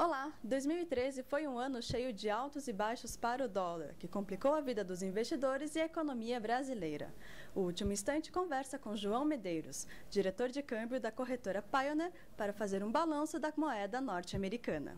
Olá! 2013 foi um ano cheio de altos e baixos para o dólar, que complicou a vida dos investidores e a economia brasileira. O Último Instante conversa com João Medeiros, diretor de câmbio da corretora Pioneer, para fazer um balanço da moeda norte-americana.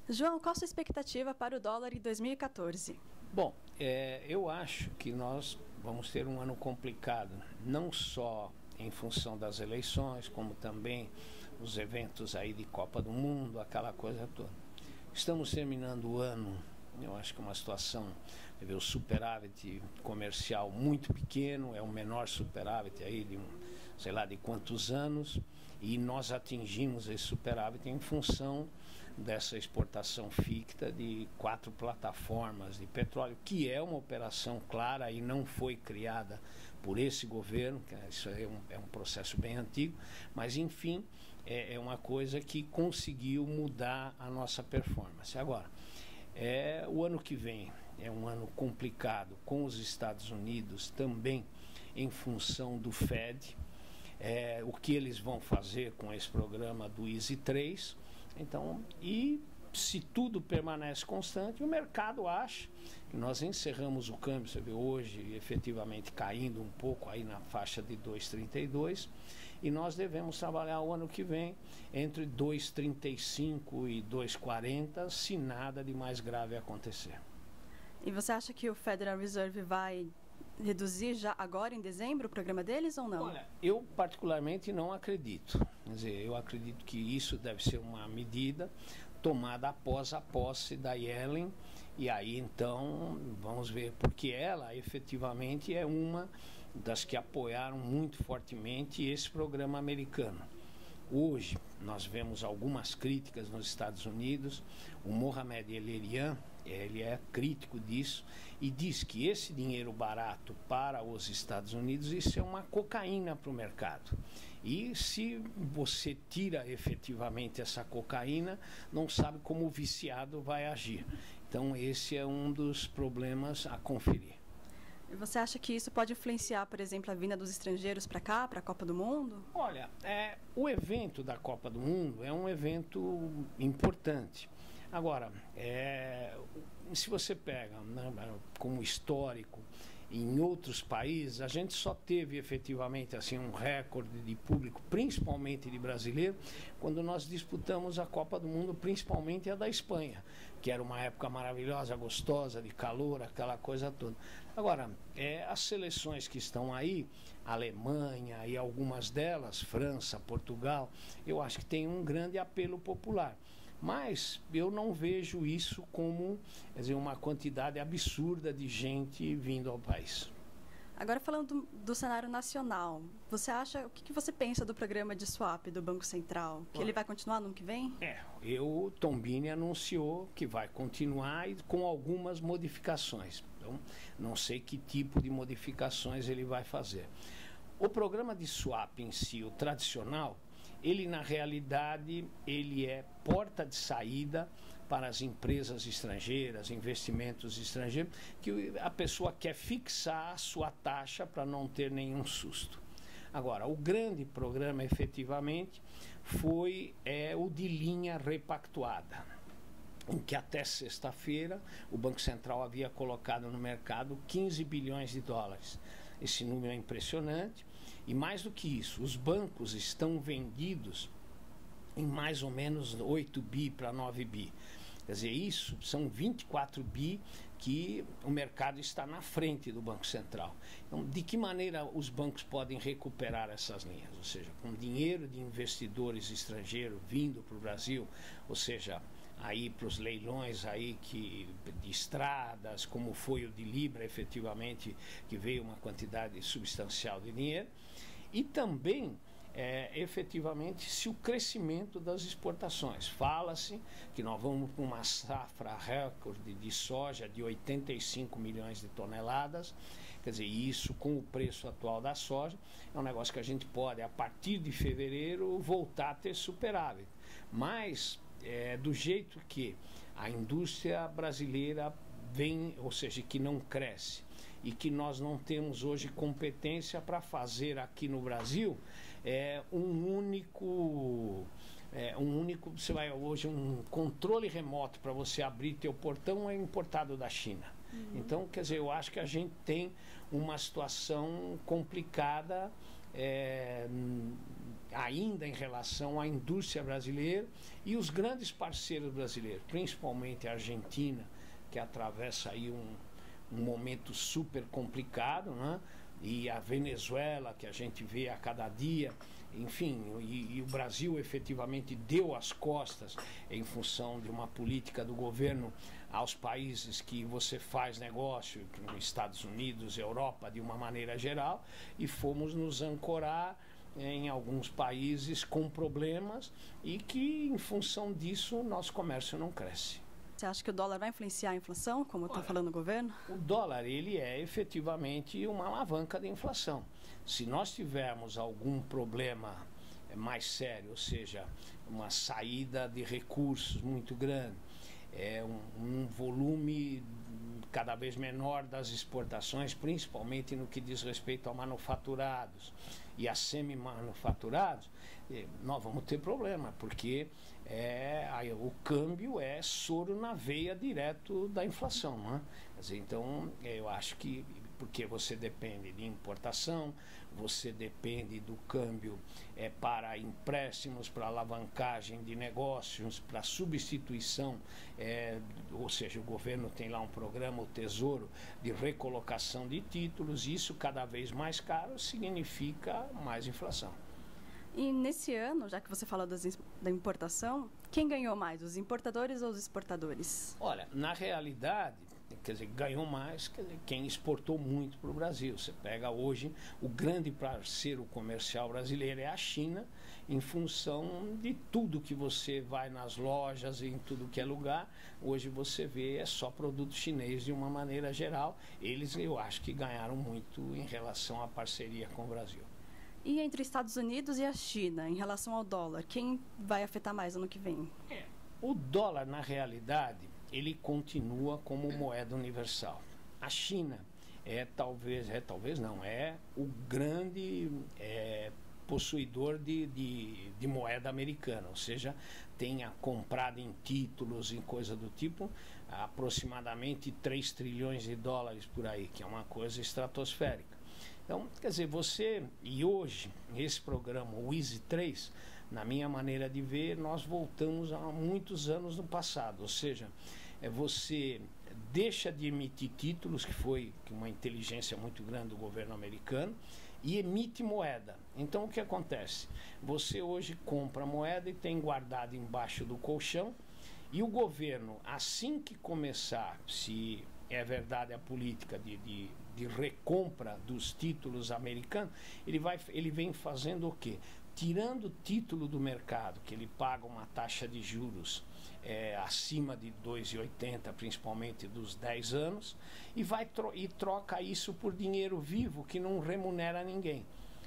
João, qual a sua expectativa para o dólar em 2014? Bom, eu acho que nós vamos ter um ano complicado, não só em função das eleições, como também os eventos aí de Copa do Mundo, aquela coisa toda. Estamos terminando o ano, eu acho que é uma situação, o superávit comercial muito pequeno, é o menor superávit aí de sei lá de quantos anos, e nós atingimos esse superávit em função dessa exportação ficta de 4 plataformas de petróleo, que é uma operação clara e não foi criada por esse governo, que isso é um processo bem antigo, mas enfim, é uma coisa que conseguiu mudar a nossa performance. Agora, o ano que vem é um ano complicado com os Estados Unidos também em função do Fed, o que eles vão fazer com esse programa do Easy 3. Então, e se tudo permanece constante, o mercado acha que nós encerramos o câmbio, você vê hoje efetivamente caindo um pouco aí na faixa de 2,32, e nós devemos trabalhar o ano que vem entre 2,35 e 2,40, se nada de mais grave acontecer. E você acha que o Federal Reserve vai reduzir já agora em dezembro o programa deles ou não? Olha, eu particularmente não acredito. Quer dizer, eu acredito que isso deve ser uma medida tomada após a posse da Yellen, e aí então vamos ver, porque ela efetivamente é uma das que apoiaram muito fortemente esse programa americano. Hoje nós vemos algumas críticas nos Estados Unidos. O Mohamed El-Erian, ele é crítico disso e diz que esse dinheiro barato para os Estados Unidos, isso é uma cocaína para o mercado. E se você tira efetivamente essa cocaína, não sabe como o viciado vai agir. Então esse é um dos problemas a conferir. E você acha que isso pode influenciar, por exemplo, a vinda dos estrangeiros para cá, para a Copa do Mundo? Olha, o evento da Copa do Mundo é um evento importante. Agora, se você pega, né, como histórico, em outros países, a gente só teve efetivamente assim um recorde de público, principalmente de brasileiro, quando nós disputamos a Copa do Mundo, principalmente a da Espanha, que era uma época maravilhosa, gostosa, de calor, aquela coisa toda. Agora, as seleções que estão aí, Alemanha e algumas delas, França, Portugal, eu acho que tem um grande apelo popular. Mas eu não vejo isso como, quer dizer, uma quantidade absurda de gente vindo ao país. Agora falando do cenário nacional, o que você pensa do programa de swap do Banco Central? Que ele vai continuar no ano que vem? O Tombini anunciou que vai continuar e com algumas modificações. Então, não sei que tipo de modificações ele vai fazer. O programa de swap em si, o tradicional, ele na realidade ele é porta de saída para as empresas estrangeiras, investimentos estrangeiros, que a pessoa quer fixar a sua taxa para não ter nenhum susto. Agora, o grande programa efetivamente foi o de linha repactuada, em que até sexta-feira o Banco Central havia colocado no mercado 15 bilhões de dólares. Esse número é impressionante, e mais do que isso, os bancos estão vendidos em mais ou menos 8 bi para 9 bi. Quer dizer, isso são 24 bi que o mercado está na frente do Banco Central. Então, de que maneira os bancos podem recuperar essas linhas? Ou seja, com dinheiro de investidores estrangeiros vindo para o Brasil, ou seja, aí para os leilões aí de estradas, como foi o de Libra, efetivamente, que veio uma quantidade substancial de dinheiro, e também efetivamente se o crescimento das exportações. Fala-se que nós vamos para uma safra recorde de soja de 85 milhões de toneladas, quer dizer, isso com o preço atual da soja, é um negócio que a gente pode, a partir de fevereiro, voltar a ter superávit. Mas, do jeito que a indústria brasileira vem, ou seja, que não cresce, e que nós não temos hoje competência para fazer aqui no Brasil um único Você vai hoje um controle remoto para você abrir teu portão é importado da China. Então, quer dizer, eu acho que a gente tem uma situação complicada ainda em relação à indústria brasileira e os grandes parceiros brasileiros, principalmente a Argentina, que atravessa aí um momento super complicado, né? E a Venezuela, que a gente vê a cada dia, enfim, e o Brasil efetivamente deu as costas em função de uma política do governo aos países que você faz negócio, Estados Unidos, Europa, de uma maneira geral, e fomos nos ancorar em alguns países com problemas e que, em função disso, nosso comércio não cresce. Você acha que o dólar vai influenciar a inflação, como está falando o governo? O dólar, ele é efetivamente uma alavanca de inflação. Se nós tivermos algum problema mais sério, ou seja, uma saída de recursos muito grande, um volume cada vez menor das exportações, principalmente no que diz respeito a manufaturados e a semi-manufaturados, nós vamos ter problema, porque o câmbio é soro na veia direto da inflação, né? Quer dizer, então, eu acho que porque você depende de importação, você depende do câmbio para empréstimos, para alavancagem de negócios, para substituição, ou seja, o governo tem lá um programa, o Tesouro, de recolocação de títulos, e isso cada vez mais caro significa mais inflação. E nesse ano, já que você falou da importação, quem ganhou mais, os importadores ou os exportadores? Olha, na realidade, quer dizer, ganhou mais quem exportou muito para o Brasil. Você pega hoje, o grande parceiro comercial brasileiro é a China, em função de tudo que você vai nas lojas e em tudo que é lugar. Hoje você vê, é só produto chinês de uma maneira geral. Eles, eu acho que ganharam muito em relação à parceria com o Brasil. E entre Estados Unidos e a China, em relação ao dólar, quem vai afetar mais ano que vem? O dólar, na realidade, ele continua como moeda universal. A China é o grande possuidor de moeda americana, ou seja, tenha comprado em títulos e coisa do tipo, aproximadamente 3 trilhões de dólares por aí, que é uma coisa estratosférica. Então, quer dizer, e hoje, esse programa, o Easy 3, na minha maneira de ver, nós voltamos a muitos anos no passado, ou seja, você deixa de emitir títulos, que foi uma inteligência muito grande do governo americano, e emite moeda. Então, o que acontece? Você hoje compra moeda e tem guardado embaixo do colchão, e o governo, assim que começar, se é verdade a política de recompra dos títulos americanos, ele vem fazendo o quê? Tirando o título do mercado, que ele paga uma taxa de juros acima de 2,80, principalmente dos 10 anos, e troca isso por dinheiro vivo, que não remunera ninguém.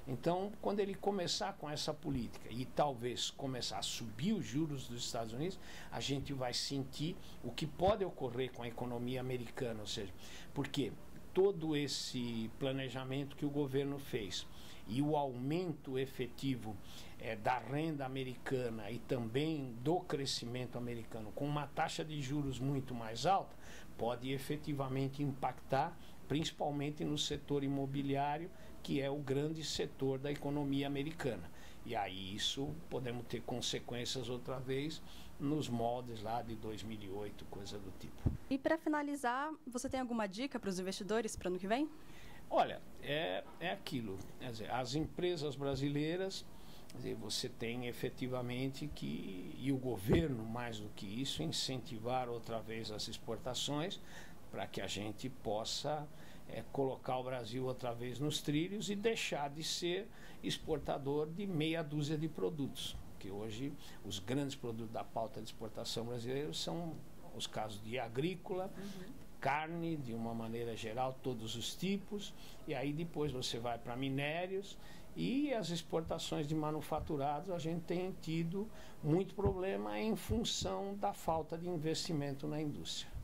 Então, quando ele começar com essa política e talvez começar a subir os juros dos Estados Unidos, a gente vai sentir o que pode ocorrer com a economia americana, ou seja, porque todo esse planejamento que o governo fez e o aumento efetivo da renda americana e também do crescimento americano com uma taxa de juros muito mais alta, pode efetivamente impactar principalmente no setor imobiliário, que é o grande setor da economia americana. E aí isso podemos ter consequências outra vez nos moldes lá de 2008, coisa do tipo. E para finalizar, você tem alguma dica para os investidores para o ano que vem? Olha, é aquilo, quer dizer, as empresas brasileiras, quer dizer, você tem efetivamente e o governo, mais do que isso, incentivar outra vez as exportações para que a gente possa colocar o Brasil outra vez nos trilhos e deixar de ser exportador de meia dúzia de produtos. Porque hoje os grandes produtos da pauta de exportação brasileira são os casos de agrícola, carne, de uma maneira geral, todos os tipos, e aí depois você vai para minérios e as exportações de manufaturados. A gente tem tido muito problema em função da falta de investimento na indústria.